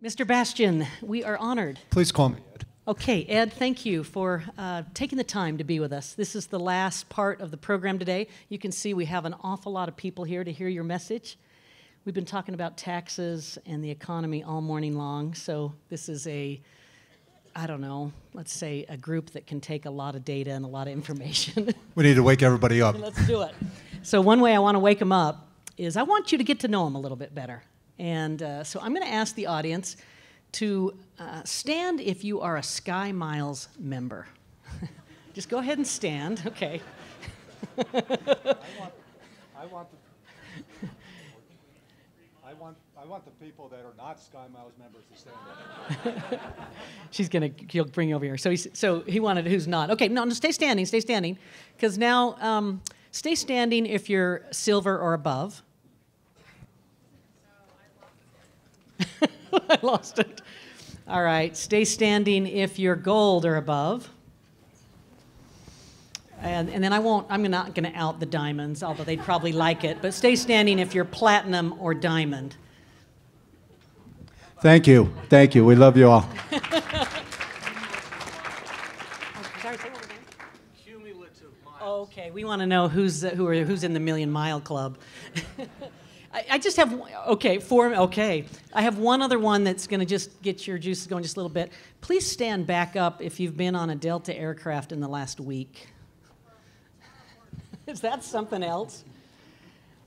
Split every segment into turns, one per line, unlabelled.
Mr. Bastian, we are honored.
Please call me Ed.
Okay, Ed, thank you for taking the time to be with us. This is the last part of the program today. You can see we have an awful lot of people here to hear your message. We've been talking about taxes and the economy all morning long, so this is I don't know, let's say a group that can take a lot of data and a lot of information.
We need to wake everybody up.
Let's do it. So one way I want to wake them up is I want you to get to know them a little bit better. And so I'm going to ask the audience to stand if you are a Sky Miles member. Just go ahead and stand. Okay.
I want the people that are not Sky Miles members to stand up.
He'll bring you over here. So he wanted who's not. Okay, no, stay standing, because now stay standing if you're silver or above. I lost it. All right, stay standing if you're gold or above. And then I'm not going to out the diamonds, although they'd probably like it. But stay standing if you're platinum or diamond.
Thank you. Thank you. We love you all.
Cumulative miles. Okay, we want to know who's in the Million Mile Club. I just have, I have one other one that's going to just get your juices going just a little bit. Please stand back up if you've been on a Delta aircraft in the last week. Is that something else?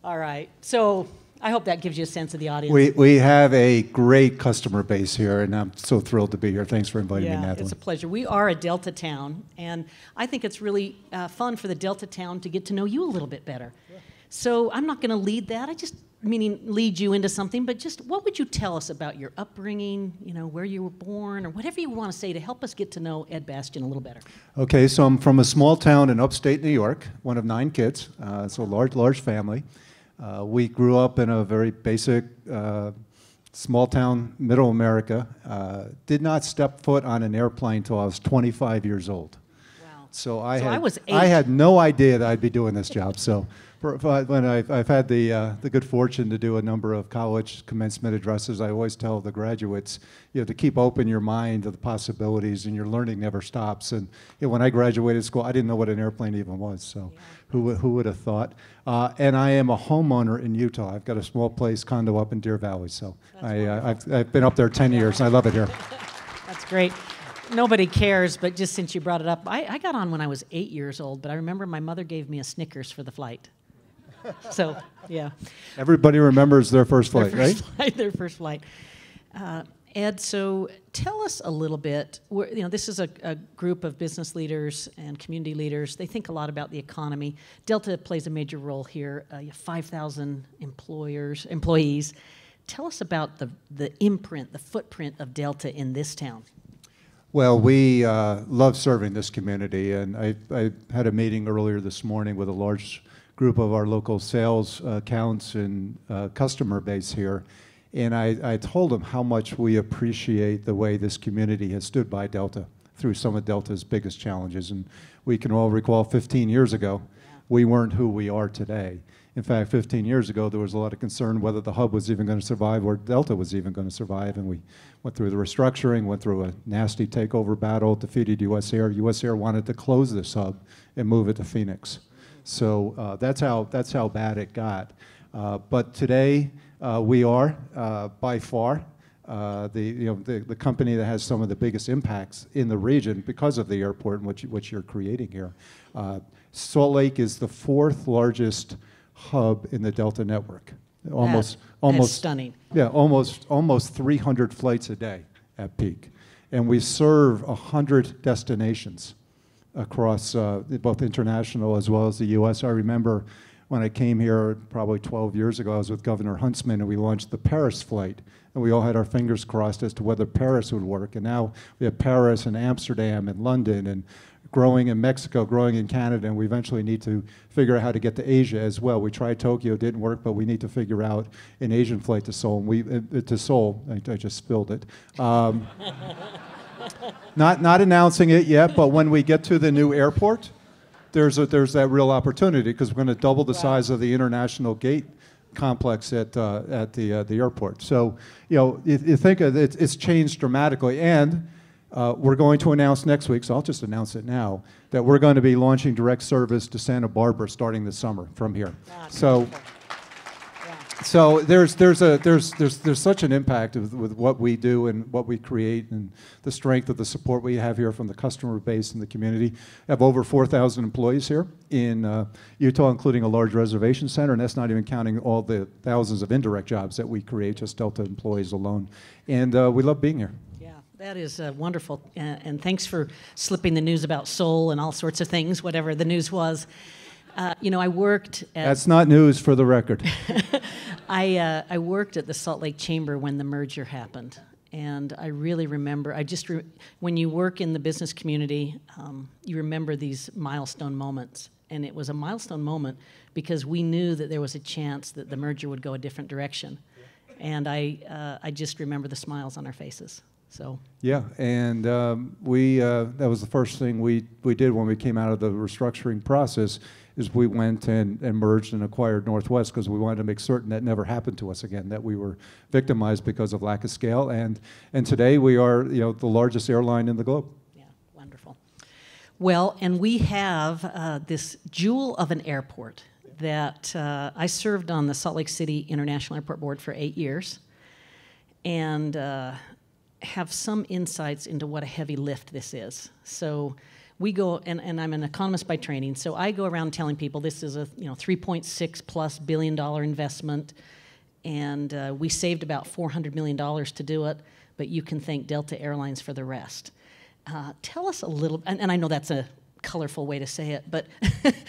All right. So I hope that gives you a sense of the audience.
We have a great customer base here, and I'm so thrilled to be here. Thanks for inviting me, Natalie.
It's a pleasure. We are a Delta town, and I think it's really fun for the Delta town to get to know you a little bit better. Yeah. So I'm not going to lead that. Meaning lead you into something, but just what would you tell us about your upbringing, where you were born, or whatever you want to say to help us get to know Ed Bastian a little better? Okay,
so I'm from a small town in upstate New York, one of 9 kids, so a large family. We grew up in a very basic small town, middle America. Did not step foot on an airplane until I was 25 years old.
Wow.
So I
was 8.
I had no idea that I'd be doing this job. So when I've had the good fortune to do a number of college commencement addresses, I always tell the graduates, you have to keep open your mind to the possibilities, and your learning never stops. And when I graduated school, I didn't know what an airplane even was. So who would have thought? And I am a homeowner in Utah. I've got a small place condo up in Deer Valley. So I've been up there 10 years. And I love it here.
That's great. Nobody cares, but just since you brought it up, I got on when I was 8 years old, but I remember my mother gave me a Snickers for the flight. So, yeah.
Everybody remembers their first flight, right?
Their first flight. Ed, so tell us a little bit. This is a group of business leaders and community leaders. They think a lot about the economy. Delta plays a major role here. You have 5,000 employees. Tell us about the imprint, the footprint of Delta in this town.
Well, we love serving this community, and I had a meeting earlier this morning with a large group of our local sales accounts and customer base here, and I told them how much we appreciate the way this community has stood by Delta through some of Delta's biggest challenges. And we can all recall 15 years ago, we weren't who we are today. In fact, 15 years ago, there was a lot of concern whether the hub was even going to survive or Delta was even going to survive, and we went through the restructuring, went through a nasty takeover battle, defeated U.S. Air. U.S. Air wanted to close this hub and move it to Phoenix. So that's how bad it got. But today we are by far the company that has some of the biggest impacts in the region because of the airport and what you're creating here. Salt Lake is the 4th largest hub in the Delta network. Almost
stunning.
Yeah, almost 300 flights a day at peak, and we serve 100 destinations across both international as well as the U.S. I remember when I came here probably 12 years ago, I was with Governor Huntsman, and we launched the Paris flight, and we all had our fingers crossed as to whether Paris would work. And now we have Paris and Amsterdam and London and growing in Mexico, growing in Canada, and we eventually need to figure out how to get to Asia as well. We tried Tokyo, didn't work, but we need to figure out an Asian flight to Seoul. I just spilled it. Not announcing it yet, but when we get to the new airport, there's that real opportunity because we're going to double the size of the international gate complex at the airport. So, you know, you think of it, it's changed dramatically, and we're going to announce next week, so I'll just announce it now, that we're going to be launching direct service to Santa Barbara starting this summer from here. So. So there's such an impact with what we do and what we create and the strength of the support we have here from the customer base and the community. We have over 4,000 employees here in Utah, including a large reservation center, and that's not even counting all the thousands of indirect jobs that we create, just Delta employees alone. And we love being here.
Yeah, that is wonderful. And thanks for slipping the news about Seoul and all sorts of things, whatever the news was. You know, I worked at...
That's not news for the record.
I worked at the Salt Lake Chamber when the merger happened, and I really remember, when you work in the business community, you remember these milestone moments, and it was a milestone moment because we knew that there was a chance that the merger would go a different direction, and I just remember the smiles on our faces. So.
Yeah, and that was the first thing we did when we came out of the restructuring process, is we went and merged and acquired Northwest because we wanted to make certain that never happened to us again, that we were victimized because of lack of scale. And today we are, you know, the largest airline in the globe.
Yeah, wonderful. Well, and we have this jewel of an airport that I served on the Salt Lake City International Airport Board for 8 years, and have some insights into what a heavy lift this is. So we go, and I'm an economist by training, so I go around telling people this is a $3.6+ billion investment, and we saved about $400 million to do it, but you can thank Delta Airlines for the rest. Tell us a little, and I know that's a colorful way to say it, but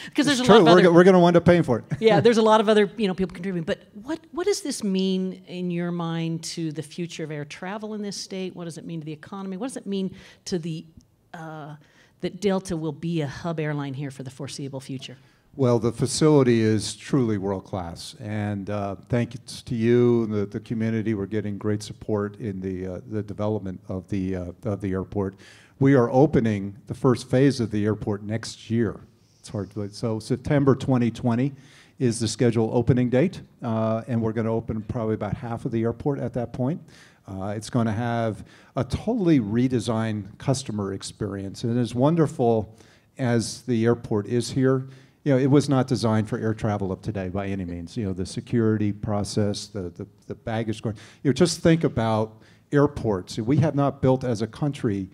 because there's a lot of other...
We're going to wind up paying for it.
Yeah, there's a lot of other people contributing, but what does this mean in your mind to the future of air travel in this state? What does it mean to the economy? What does it mean to the... that Delta will be a hub airline here for the foreseeable future?
Well, the facility is truly world-class, and thanks to you and the community. We're getting great support in the development of the airport. We are opening the first phase of the airport next year. It's hard to, so September 2020 is the scheduled opening date, and we're going to open probably about half of the airport at that point. It's going to have a totally redesigned customer experience, and as wonderful as the airport is here, you know, it was not designed for air travel of today by any means. You know, the security process, the baggage going. You know, just think about airports. We have not built as a country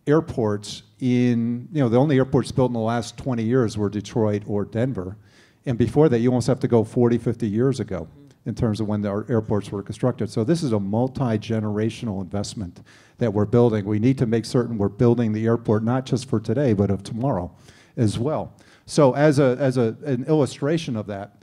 airports in, you know, the only airports built in the last 20 years were Detroit or Denver, and before that you almost have to go 40, 50 years ago in terms of when our airports were constructed. So this is a multi-generational investment that we're building. We need to make certain we're building the airport not just for today, but of tomorrow as well. So as an illustration of that,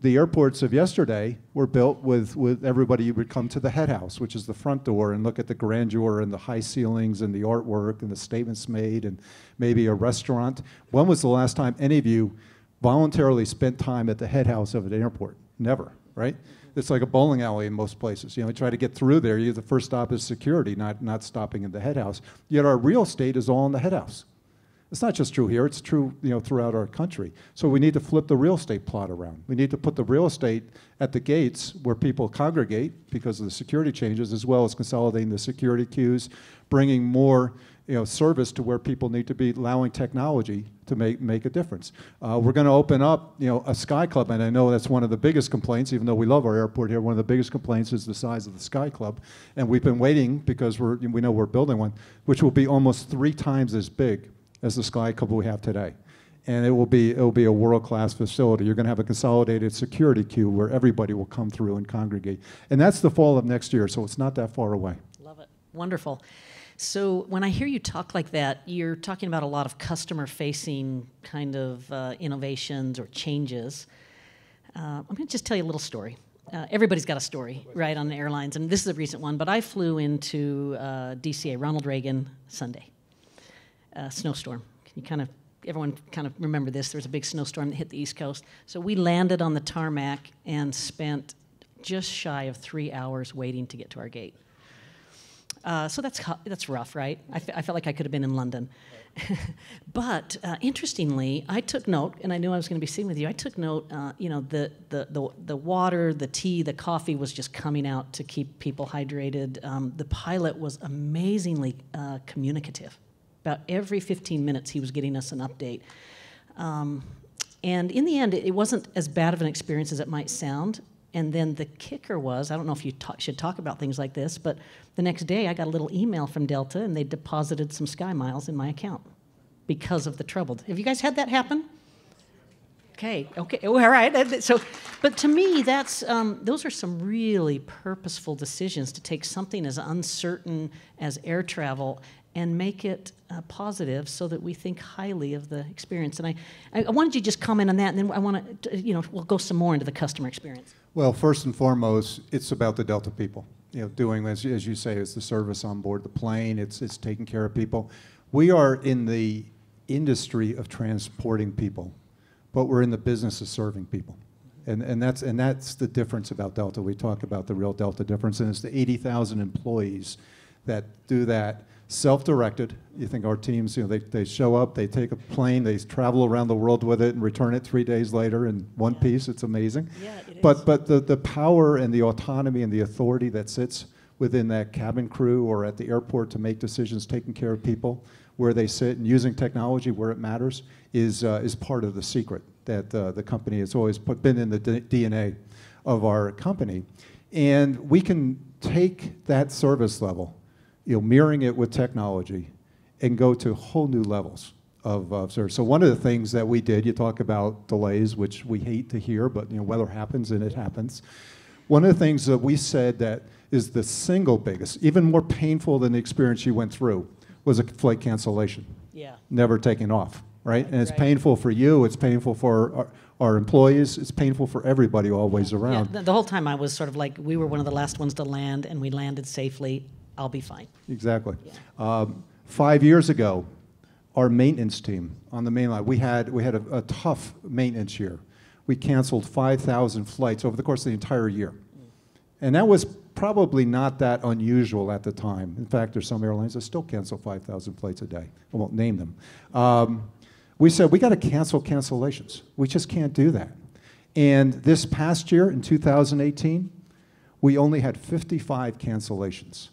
the airports of yesterday were built with everybody would come to the head house, which is the front door, and look at the grandeur and the high ceilings and the artwork and the statements made and maybe a restaurant. When was the last time any of you voluntarily spent time at the head house of an airport? Never, right? It's like a bowling alley in most places. You know, you try to get through there. The first stop is security, not stopping in the head house. Yet our real estate is all in the head house. It's not just true here, it's true, you know, throughout our country. So we need to flip the real estate plot around. We need to put the real estate at the gates where people congregate because of the security changes, as well as consolidating the security queues, bringing more, you know, service to where people need to be, allowing technology to make a difference. We're going to open up, you know, a Sky Club, and I know that's one of the biggest complaints, even though we love our airport here. One of the biggest complaints is the size of the Sky Club, and we've been waiting because we know we're building one, which will be almost 3 times as big as the Sky Club we have today. And it will be a world-class facility. You're going to have a consolidated security queue where everybody will come through and congregate. And that's the fall of next year, so it's not that far away.
Love it. Wonderful. So when I hear you talk like that, you're talking about a lot of customer-facing kind of innovations or changes. I'm going to just tell you a little story. Everybody's got a story, right, on the airlines, and this is a recent one, but I flew into DCA, Ronald Reagan, Sunday. Snowstorm. Everyone kind of remember this. There was a big snowstorm that hit the East Coast. So we landed on the tarmac and spent just shy of 3 hours waiting to get to our gate. So that's rough, right? I felt like I could have been in London. But interestingly, I took note, and I knew I was going to be sitting with you. I took note, the water, the tea, the coffee was just coming out to keep people hydrated. The pilot was amazingly communicative. About every 15 minutes, he was getting us an update. And in the end, it wasn't as bad of an experience as it might sound. And then the kicker was, I don't know if you should talk about things like this, but the next day I got a little email from Delta, and they deposited some Sky Miles in my account because of the trouble. Have you guys had that happen? Okay, all right. So, but to me, those are some really purposeful decisions to take something as uncertain as air travel and make it positive so that we think highly of the experience. And I wanted you to just comment on that, and then I want to, we'll go some more into the customer experience.
Well, first and foremost, it's about the Delta people. Doing, as you say, it's the service on board the plane. It's taking care of people. We are in the industry of transporting people, but we're in the business of serving people. And that's the difference about Delta. We talk about the real Delta difference, and it's the 80,000 employees that do that. Self-directed. You think our teams, they show up, they take a plane, they travel around the world with it and return it 3 days later in one piece. It's amazing.
Yeah, it is.
But the power and the autonomy and the authority that sits within that cabin crew or at the airport to make decisions, taking care of people where they sit and using technology where it matters is part of the secret that the company has always been in the DNA of our company. And we can take that service level, mirroring it with technology, and go to whole new levels of service. So one of the things that we did, you talk about delays, which we hate to hear, but weather happens and it happens. One of the things that we said that is the single biggest, even more painful than the experience you went through, was a flight cancellation.
Yeah.
Never taking off, right? And it's
Right.
painful for you, it's painful for our employees, it's painful for everybody always around.
Yeah, the whole time I was sort of like, we were one of the last ones to land, and we landed safely. I'll be fine.
Exactly.
Yeah.
5 years ago, our maintenance team on the main line, we had a tough maintenance year. We canceled 5,000 flights over the course of the entire year. And that was probably not that unusual at the time. In fact, there's some airlines that still cancel 5,000 flights a day. I won't name them. We said, we got to cancel cancellations. We just can't do that. And this past year, in 2018, we only had 55 cancellations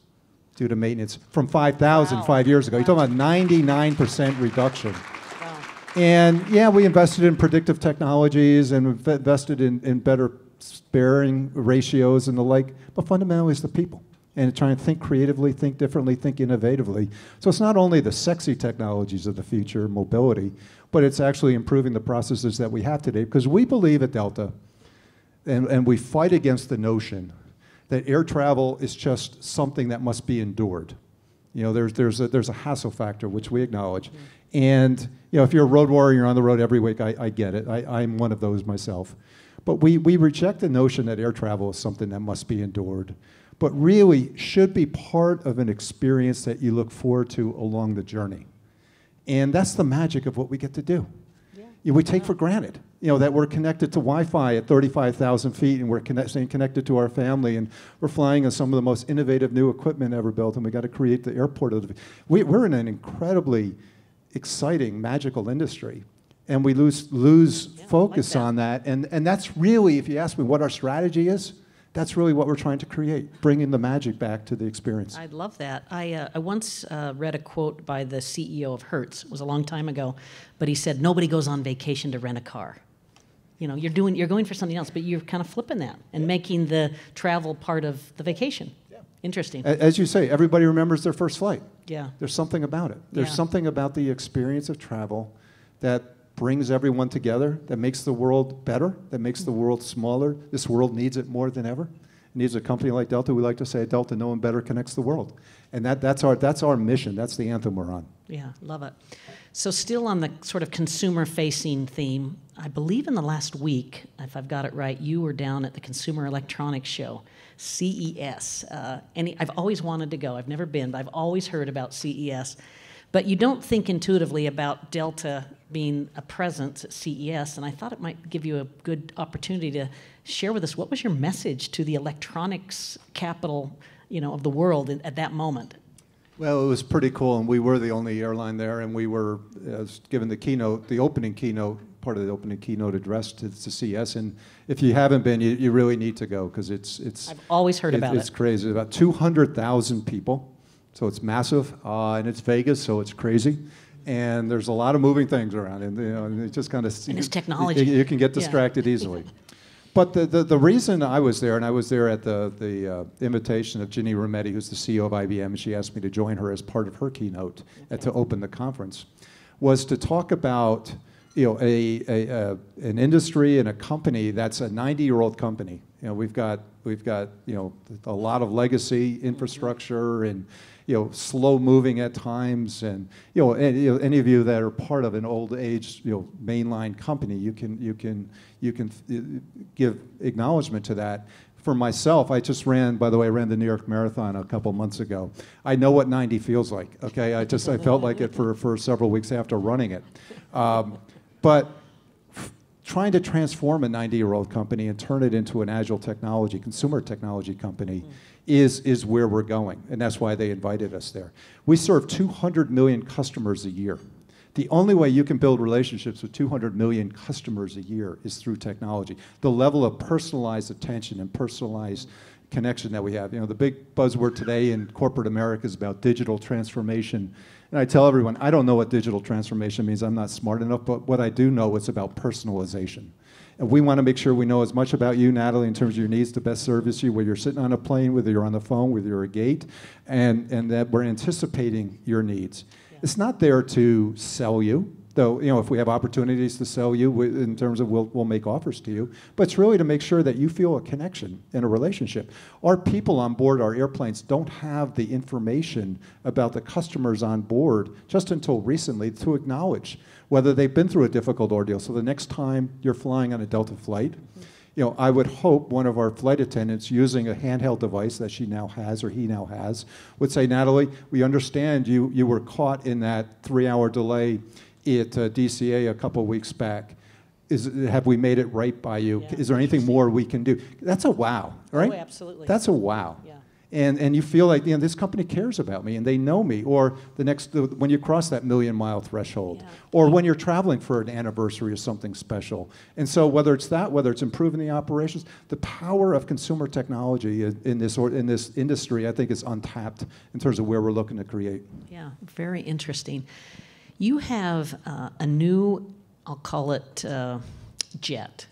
due to maintenance from 5,000
Wow.
5 years ago. You're talking about 99% reduction. Wow. And yeah, we invested in predictive technologies and invested in better sparing ratios and the like, but fundamentally it's the people. And trying to think creatively, think differently, think innovatively. So it's not only the sexy technologies of the future, mobility, but it's actually improving the processes that we have today, because we believe at Delta, and we fight against the notion that air travel is just something that must be endured. There's a hassle factor, which we acknowledge. Mm-hmm. And if you're a road warrior, you're on the road every week, I get it. I'm one of those myself. But we reject the notion that air travel is something that must be endured, but really should be part of an experience that you look forward to along the journey. And that's the magic of what we get to do. Yeah. We take for granted, that we're connected to Wi-Fi at 35,000 feet, and we're staying connected to our family, and we're flying on some of the most innovative new equipment ever built, and we got to create the airport. We're in an incredibly exciting, magical industry, and we lose focus on that. And that's really, if you ask me what our strategy is, that's really what we're trying to create, bringing the magic back to the experience.
I love that. I once read a quote by the CEO of Hertz. It was a long time ago, but he said, "Nobody goes on vacation to rent a car. You're going for something else, but you're kind of flipping that and making the travel part of the vacation." Yeah. Interesting.
As you say, everybody remembers their first flight.
Yeah.
There's something about it. There's something about the experience of travel that brings everyone together, that makes the world better, that makes the world smaller. This world needs it more than ever. It needs a company like Delta. We like to say at Delta, no one better connects the world. And that's our mission. That's the anthem we're on.
Yeah, love it. So still on the sort of consumer-facing theme, I believe in the last week, if I've got it right, you were down at the Consumer Electronics Show, CES. And I've always wanted to go. I've never been, but I've always heard about CES. But you don't think intuitively about Delta being a presence at CES, and I thought it might give you a good opportunity to share with us, what was your message to the electronics capital, of the world at that moment.
Well, it was pretty cool, and we were the only airline there, and we were given the keynote, the opening keynote, part of the opening keynote address to CES. And if you haven't been, you really need to go, because it's.
I've always heard about it.
It's crazy. About 200,000 people, so it's massive, and it's Vegas, so it's crazy. And there's a lot of moving things around, and and it just kind of.
And it's technology.
You can get distracted easily. But the reason I was there, and I was there at the invitation of Ginny Rometty, who's the CEO of IBM, and she asked me to join her as part of her keynote to open the conference, was to talk about an industry and a company that's a 90-year-old company. We've got a lot of legacy infrastructure and slow moving at times, and any of you that are part of an old age mainline company, you can give acknowledgement to that. For myself, I just ran, by the way, I ran the New York Marathon a couple months ago. I know what 90 feels like, okay? I felt like it for several weeks after running it. But trying to transform a 90-year-old company and turn it into an agile technology, consumer technology company is where we're going, and that's why they invited us there. We serve 200 million customers a year. The only way you can build relationships with 200 million customers a year is through technology. The level of personalized attention and personalized connection that we have. The big buzzword today in corporate America is about digital transformation. And I tell everyone, I don't know what digital transformation means. I'm not smart enough, but what I do know, it's about personalization. And we want to make sure we know as much about you, Natalie, in terms of your needs to best service you, whether you're sitting on a plane, whether you're on the phone, whether you're at a gate, and that we're anticipating your needs. Yeah. It's not there to sell you, though, if we have opportunities to sell you in terms of we'll make offers to you, but it's really to make sure that you feel a connection in a relationship. Our people on board our airplanes don't have the information about the customers on board just until recently to acknowledge whether they've been through a difficult ordeal. So the next time you're flying on a Delta flight, I would hope one of our flight attendants using a handheld device that she now has or he now has would say, Natalie, we understand you were caught in that 3-hour delay at DCA a couple weeks back. Have we made it right by you? Yeah. Is there anything more we can do? That's a wow, right?
Oh, absolutely.
That's a wow.
Yeah.
And you feel like this company cares about me and they know me. Or when you cross that 1 million mile threshold, yeah. Or when you're traveling for an anniversary or something special. And so whether it's improving the operations, the power of consumer technology in this industry, I think, is untapped in terms of where we're looking to create.
Yeah, very interesting. You have a new, I'll call it jet,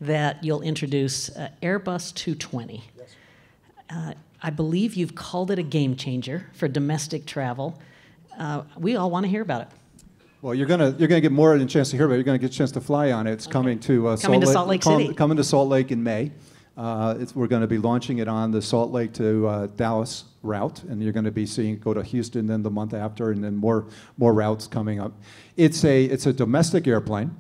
that you'll introduce, Airbus 220. Yes. I believe you've called it a game changer for domestic travel. We all want to hear about it.
Well, you're gonna get more than a chance to hear about it. You're gonna get a chance to fly on it. It's coming to
Salt Lake City.
Coming to Salt Lake in May. We're going to be launching it on the Salt Lake to Dallas route, and you're going to be seeing it go to Houston then the month after, and then more routes coming up. It's a domestic airplane.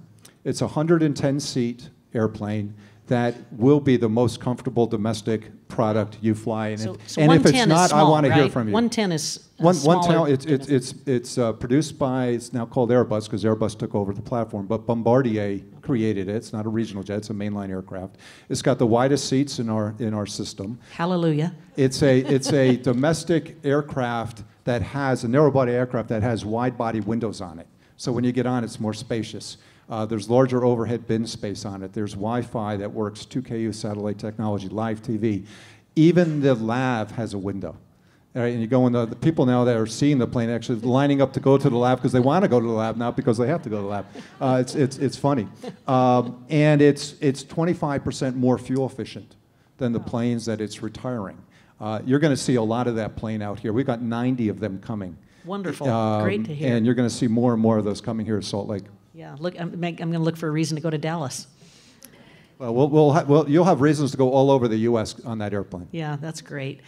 It's a 110-seat airplane that will be the most comfortable domestic product you fly in.
So
and if it's not,
small,
I want to
right?
hear from you.
110 is
smaller. It's produced by, it's now called Airbus because Airbus took over the platform, but Bombardier created it. It's not a regional jet, it's a mainline aircraft. It's got the widest seats in our system.
Hallelujah.
It's a domestic aircraft that has, a narrow body aircraft that has wide body windows on it. So when you get on, it's more spacious. There's larger overhead bin space on it. There's Wi-Fi that works, 2Ku satellite technology, live TV. Even the lab has a window. All right, and you go in, the people now that are seeing the plane actually lining up to go to the lab because they want to go to the lab, not because they have to go to the lab. It's funny. And it's 25% more fuel efficient than the planes that it's retiring. You're going to see a lot of that plane out here. We've got 90 of them coming.
Wonderful. Great to hear.
And you're going to see more and more of those coming here at Salt Lake.
Yeah, look, I'm going to look for a reason to go to Dallas.
Well, you'll have reasons to go all over the U.S. on that airplane.
Yeah, that's great.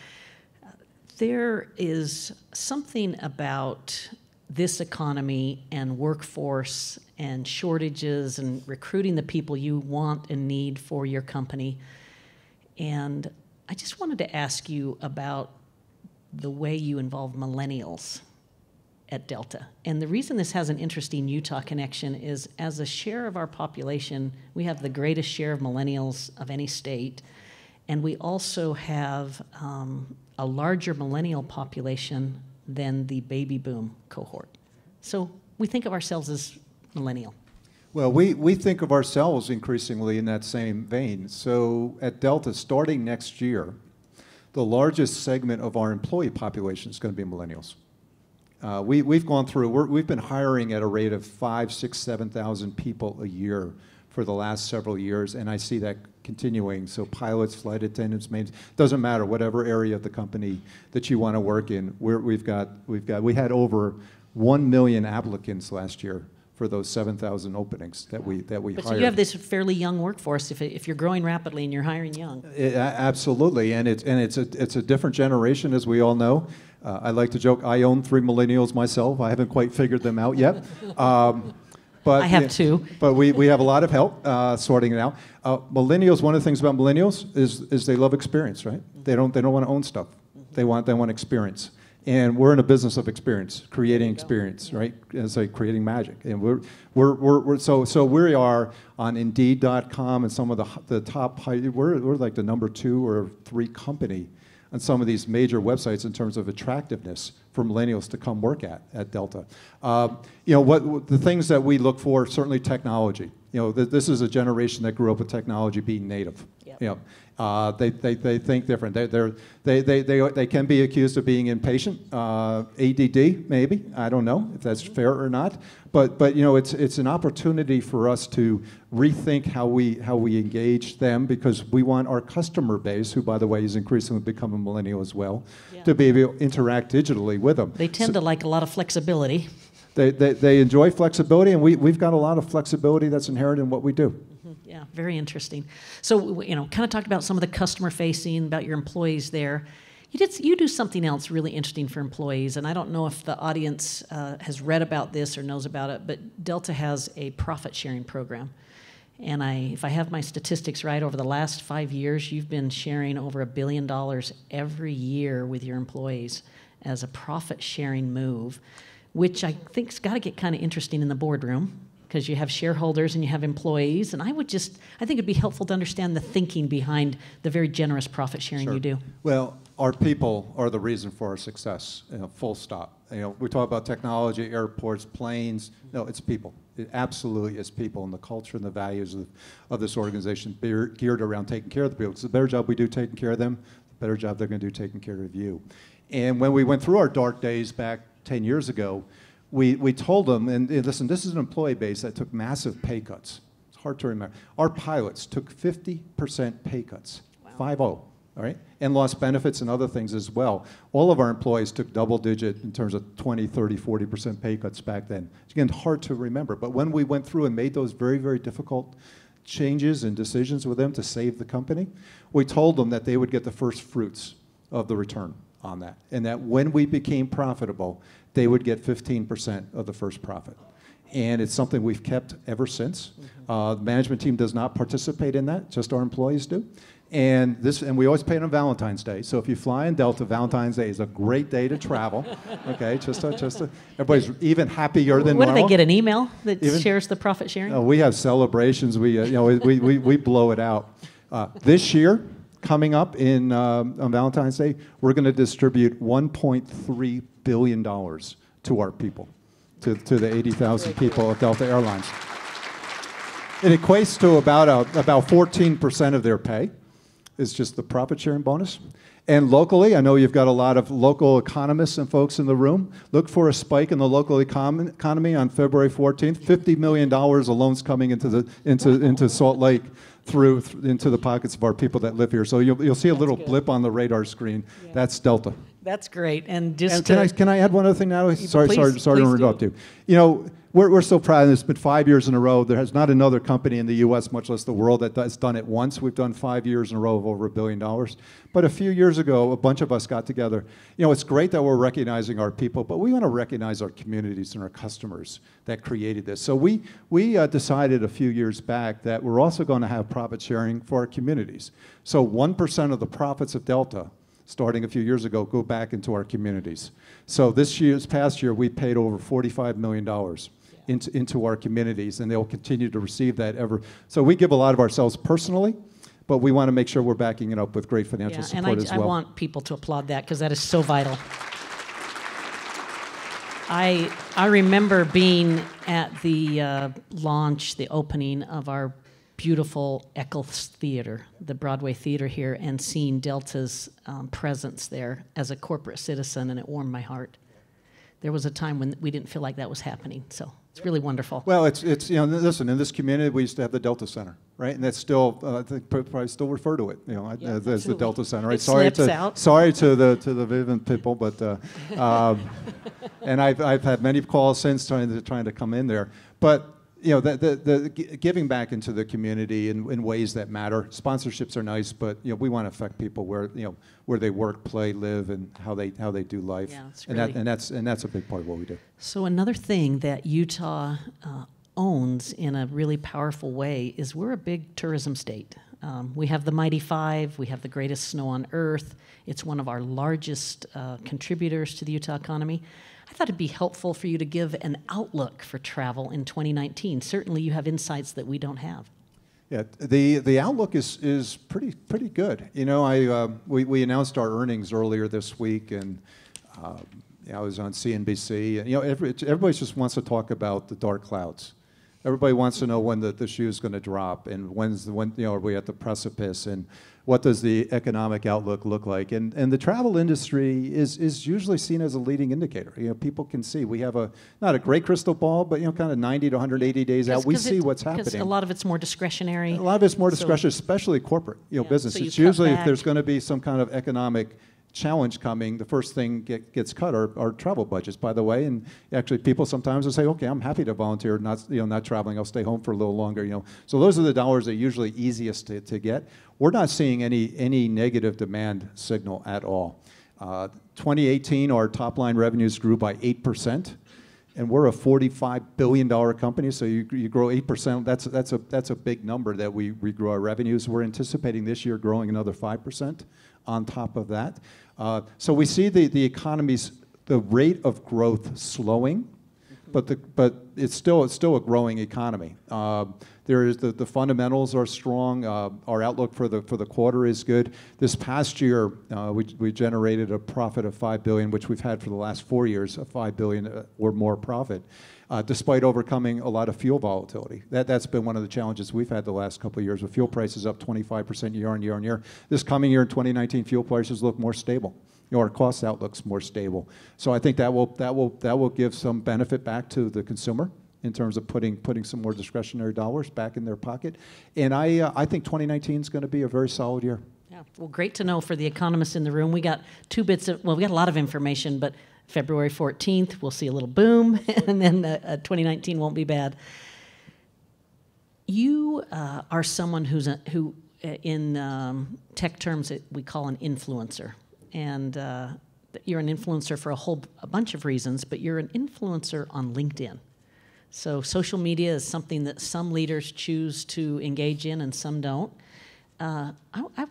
There is something about this economy and workforce and shortages and recruiting the people you want and need for your company. And I just wanted to ask you about the way you involve millennials at Delta. And the reason this has an interesting Utah connection is as a share of our population, we have the greatest share of millennials of any state. And we also have a larger millennial population than the baby boom cohort. So we think of ourselves as millennial.
Well, we think of ourselves increasingly in that same vein. So at Delta, starting next year, the largest segment of our employee population is going to be millennials. We've gone through, we've been hiring at a rate of 5,000, 6,000, 7,000 people a year for the last several years, and I see that continuing. So pilots, flight attendants, maintenance, doesn't matter, whatever area of the company that you want to work in, we had over 1 million applicants last year for those 7,000 openings that we hired.
So you have this fairly young workforce if you're growing rapidly and you're hiring young.
Absolutely, and it's a different generation, as we all know. I like to joke, I own 3 millennials myself. I haven't quite figured them out yet. But
I have 2.
But we have a lot of help sorting it out. Millennials, one of the things about millennials is they love experience, right? They don't want to own stuff. They want experience. And we're in a business of experience, creating experience, right? It's like creating magic. And so we are on Indeed.com and some of the top, we're like the number 2 or 3 company on some of these major websites in terms of attractiveness for millennials to come work at Delta. You know, the things that we look for, certainly technology. You know, this is a generation that grew up with technology being native. Yep. You know, they think different. They can be accused of being impatient, ADD maybe. I don't know if that's fair or not. But you know, it's an opportunity for us to rethink how we engage them, because we want our customer base, who by the way is increasingly becoming millennial as well, to be able to interact digitally with them.
They tend to like a lot of flexibility.
They enjoy flexibility, and we've got a lot of flexibility that's inherent in what we do.
Yeah, very interesting. So, you know, kind of talked about some of the customer facing, about your employees there. You do something else really interesting for employees, and I don't know if the audience has read about this or knows about it, but Delta has a profit sharing program. And if I have my statistics right, over the last 5 years, you've been sharing over $1 billion every year with your employees as a profit sharing move, which I think's got to get kind of interesting in the boardroom, because you have shareholders and you have employees, and I think it'd be helpful to understand the thinking behind the very generous profit sharing you do.
Well, our people are the reason for our success, you know, full stop. You know, we talk about technology, airports, planes. No, it's people. It absolutely is people, and the culture and the values of this organization geared around taking care of the people. It's the better job we do taking care of them, the better job they're going to do taking care of you. And when we went through our dark days back 10 years ago, we told them, and listen, this is an employee base that took massive pay cuts. It's hard to remember. Our pilots took 50% pay cuts, 5-0, all right? And lost benefits and other things as well. All of our employees took double-digit in terms of 20, 30, 40% pay cuts back then. It's, again, hard to remember. But when we went through and made those very, very difficult changes and decisions with them to save the company, we told them that they would get the first fruits of the return on that, and that when we became profitable, they would get 15% of the first profit. And it's something we've kept ever since. The management team does not participate in that, just our employees do. And we always pay it on Valentine's Day. So if you fly in Delta, Valentine's Day is a great day to travel. Okay, everybody's even happier than normal.
What do they get, an email that shares the profit sharing?
We have celebrations. We blow it out. This year, coming up on Valentine's Day, we're going to distribute $1.3 billion to our people, to the 80,000 people of Delta Airlines. It equates to about 14% of their pay is just the profit sharing bonus. And locally, I know you've got a lot of local economists and folks in the room. Look for a spike in the local economy on February 14th. $50 million of loans coming into Salt Lake into the pockets of our people that live here. So you'll see a little blip on the radar screen. Yeah. That's Delta.
That's great. And just
can I add one other thing, Natalie? Sorry to interrupt you. You know, we're so proud. It's been 5 years in a row. There has not another company in the U.S., much less the world, that has done it once. We've done 5 years in a row of over $1 billion. But a few years ago, a bunch of us got together. You know, it's great that we're recognizing our people, but we want to recognize our communities and our customers that created this. So we decided a few years back that we're also going to have profit sharing for our communities. So 1% of the profits of Delta, starting a few years ago, go back into our communities. So this past year, we paid over $45 million into our communities, and they'll continue to receive that ever. So we give a lot of ourselves personally, but we want to make sure we're backing it up with great financial
Yeah,
support as well.
I want people to applaud that because that is so vital. I remember being at the launch, the opening of our beautiful Eccles Theater, the Broadway theater here, and seeing Delta's presence there as a corporate citizen, and it warmed my heart. There was a time when we didn't feel like that was happening, so it's really wonderful.
Well, it's listen, in this community, we used to have the Delta Center, right? And that's still, I think probably still refer to it, as the Delta Center, right?
It slips out.
Sorry to the Vivint people, but, and I've had many calls since trying to come in there. But, the giving back into the community in ways that matter. Sponsorships are nice, but we want to affect people where they work, play, live, and how they do life.
Yeah, it's really,
and that's a big part of what we do.
So another thing that Utah owns in a really powerful way is we're a big tourism state. We have the Mighty Five. We have the greatest snow on earth. It's one of our largest contributors to the Utah economy. I thought it'd be helpful for you to give an outlook for travel in 2019. Certainly you have insights that we don't have.
Yeah, the outlook is pretty good. We announced our earnings earlier this week, and I was on CNBC. And, everybody just wants to talk about the dark clouds. Everybody wants to know when the shoe is going to drop, and when are we at the precipice, and what does the economic outlook look like? And the travel industry is usually seen as a leading indicator. People can see. We have not a great crystal ball, but kind of 90 to 180 days out, we see what's happening.
Because a lot of it's more discretionary.
A lot of it's more discretionary, especially corporate business.
So
it's usually if there's going to be some kind of economic challenge coming, the first thing gets cut are travel budgets, by the way. And actually, people sometimes will say, "Okay, I'm happy to volunteer, not traveling. I'll stay home for a little longer." So those are the dollars that are usually easiest to get. We're not seeing any negative demand signal at all. 2018, our top line revenues grew by 8%, and we're a $45 billion company. So you grow 8%. That's a big number that we grew our revenues. We're anticipating this year growing another 5%. On top of that. So we see the economy's, the rate of growth slowing, but it's still a growing economy. The fundamentals are strong. Our outlook for the quarter is good. This past year, we generated a profit of $5 billion, which we've had for the last 4 years, of $5 billion or more profit. Despite overcoming a lot of fuel volatility. That's been one of the challenges we've had the last couple of years, with fuel prices up 25% year on year. This coming year in 2019, fuel prices look more stable. Our cost outlook's more stable. So I think that will give some benefit back to the consumer in terms of putting some more discretionary dollars back in their pocket. And I think 2019 is going to be a very solid year.
Yeah, well, great to know for the economists in the room. We got we got a lot of information, but February 14th, we'll see a little boom, and then 2019 won't be bad. You are someone who in tech terms, we call an influencer. And you're an influencer for a bunch of reasons, but you're an influencer on LinkedIn. So social media is something that some leaders choose to engage in and some don't. I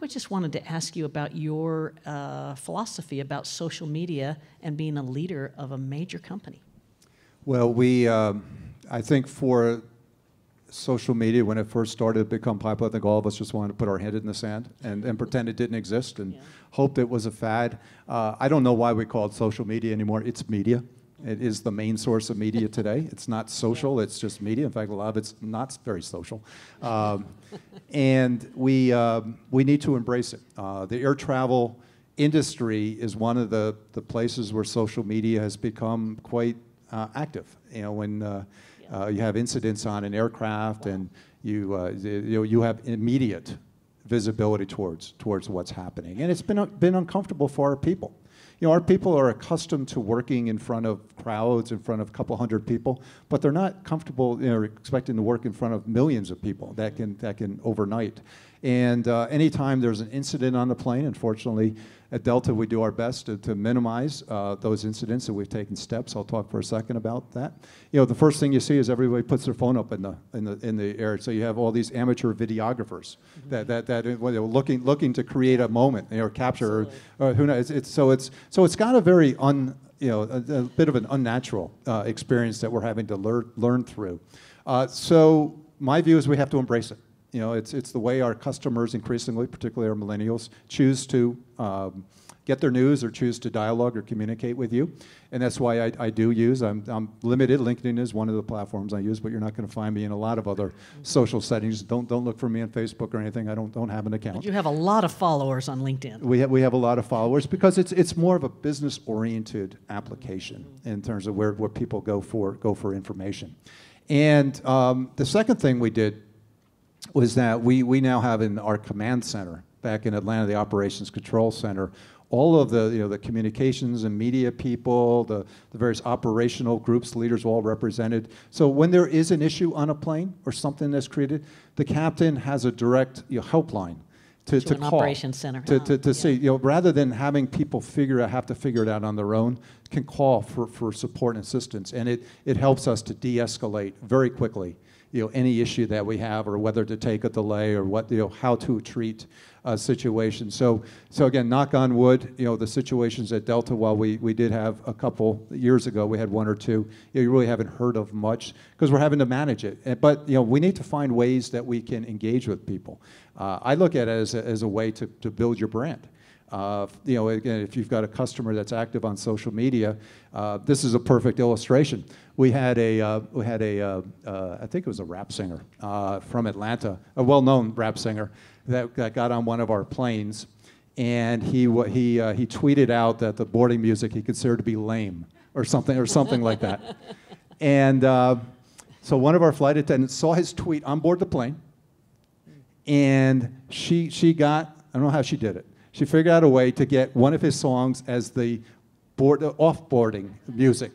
just wanted to ask you about your philosophy about social media and being a leader of a major company.
Well, I think for social media, when it first started to become popular, I think all of us just wanted to put our head in the sand and pretend it didn't exist and hoped it was a fad. I don't know why we call it social media anymore. It's media. It is the main source of media today. It's not social, it's just media. In fact, a lot of it's not very social. And we need to embrace it. The air travel industry is one of the places where social media has become quite active. When you have incidents on an aircraft and you have immediate visibility towards what's happening. And it's been uncomfortable for our people. Our people are accustomed to working in front of crowds, in front of a couple hundred people, but they're not comfortable, expecting to work in front of millions of people that can overnight. And anytime there's an incident on the plane, unfortunately, at Delta we do our best to minimize those incidents, and we've taken steps. I'll talk for a second about that. The first thing you see is everybody puts their phone up in the air. So you have all these amateur videographers that looking to create a moment, capture, or who knows. So it's got a very a bit of an unnatural experience that we're having to learn through. So my view is we have to embrace it. You know, it's the way our customers increasingly, particularly our millennials, choose to get their news or choose to dialogue or communicate with you. And that's why I do use, I'm limited. LinkedIn is one of the platforms I use, but you're not going to find me in a lot of other social settings. Don't look for me on Facebook or anything. I don't have an account.
But you have a lot of followers on LinkedIn.
We have a lot of followers because it's more of a business-oriented application in terms of where people go for information. And the second thing we did was that we now have in our command center back in Atlanta, the Operations Control Center, all of the the communications and media people, the various operational groups, leaders all represented. So when there is an issue on a plane or something that's created, the captain has a direct helpline to call.
Operations center.
To see, rather than having people have to figure it out on their own, can call for support and assistance. And it helps us to de-escalate very quickly any issue that we have, or whether to take a delay, or what how to treat a situation. So again, knock on wood, the situations at Delta, while we did have a couple years ago, we had one or two, you really haven't heard of much because we're having to manage it. But we need to find ways that we can engage with people. I look at it as a way to build your brand. Again, if you've got a customer that's active on social media, this is a perfect illustration. We had I think it was a rap singer from Atlanta, a well-known rap singer that got on one of our planes, and he tweeted out that the boarding music he considered to be lame or something like that. And so one of our flight attendants saw his tweet on board the plane, and she got, I don't know how she did it. She figured out a way to get one of his songs as the off-boarding music.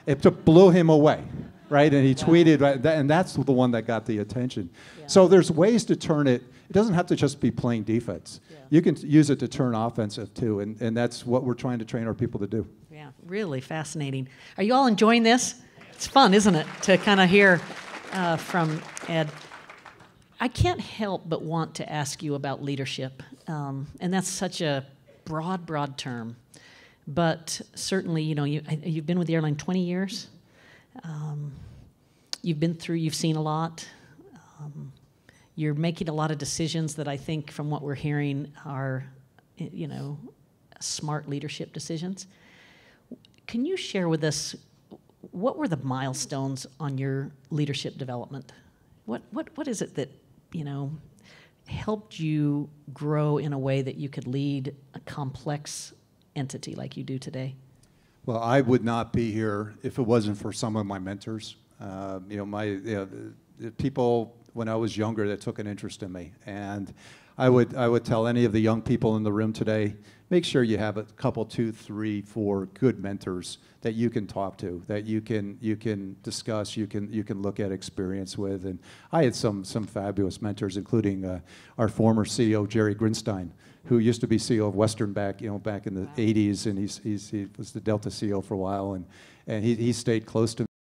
It blew him away, right? And he tweeted, and that's the one that got the attention. Yeah. So there's ways to turn it. It doesn't have to just be playing defense. Yeah. You can use it to turn offensive too, and that's what we're trying to train our people to do.
Yeah, really fascinating. Are you all enjoying this? It's fun, isn't it, to kind of hear from Ed? I can't help but want to ask you about leadership, and that's such a broad term. But certainly, you've been with the airline 20 years. You've seen a lot. You're making a lot of decisions that I think, from what we're hearing, are, smart leadership decisions. Can you share with us, what were the milestones on your leadership development? What is it that helped you grow in a way that you could lead a complex entity like you do today?
Well, I would not be here if it wasn't for some of my mentors. The people when I was younger that took an interest in me, and I would tell any of the young people in the room today, make sure you have a couple, 2, 3, 4 good mentors that you can talk to, that you can discuss, you can look at experience with. And I had some fabulous mentors, including our former CEO Jerry Grinstein, who used to be CEO of Western back in the 80s, and he was the Delta CEO for a while, and he stayed close to me.